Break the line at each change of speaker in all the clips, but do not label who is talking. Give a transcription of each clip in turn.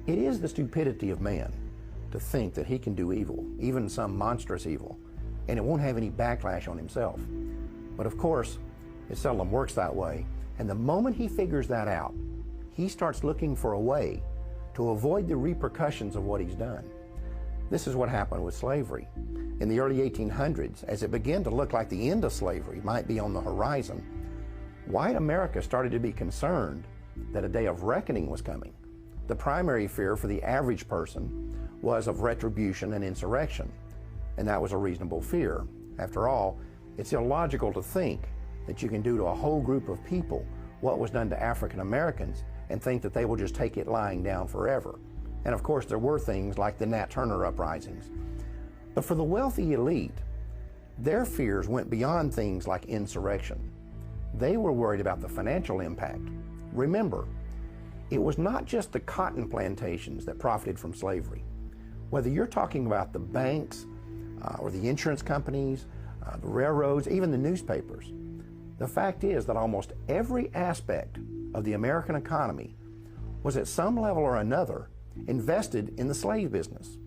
It is the stupidity of man to think that he can do evil, even some monstrous evil, and it won't have any backlash on himself. But of course, it seldom works that way, and the moment he figures that out, he starts looking for a way to avoid the repercussions of what he's done. This is what happened with slavery. In the early 1800s, as it began to look like the end of slavery might be on the horizon, white America started to be concerned that a day of reckoning was coming. The primary fear for the average person was of retribution and insurrection, and that was a reasonable fear. After all, it's illogical to think that you can do to a whole group of people what was done to African Americans and think that they will just take it lying down forever. And of course, there were things like the Nat Turner uprisings. But for the wealthy elite, their fears went beyond things like insurrection. They were worried about the financial impact. Remember, it was not just the cotton plantations that profited from slavery. Whether you're talking about the banks or the insurance companies, the railroads, even the newspapers, the fact is that almost every aspect of the American economy was at some level or another invested in the slave business.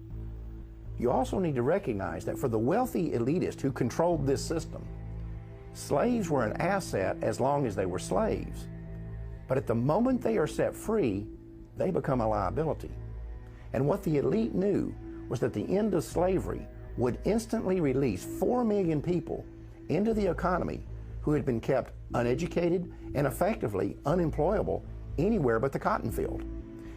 You also need to recognize that for the wealthy elitist who controlled this system, slaves were an asset as long as they were slaves. But at the moment they are set free, they become a liability. And what the elite knew was that the end of slavery would instantly release 4 million people into the economy who had been kept uneducated and effectively unemployable anywhere but the cotton field.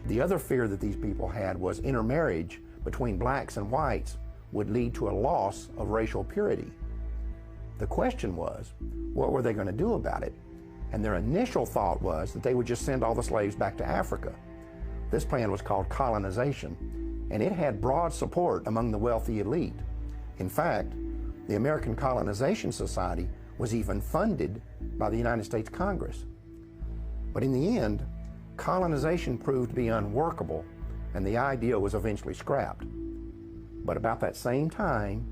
The other fear that these people had was intermarriage between blacks and whites would lead to a loss of racial purity. The question was, what were they going to do about it? And their initial thought was that they would just send all the slaves back to Africa. This plan was called colonization, and it had broad support among the wealthy elite. In fact, the American Colonization Society was even funded by the United States Congress. But in the end, colonization proved to be unworkable, and the idea was eventually scrapped. But about that same time,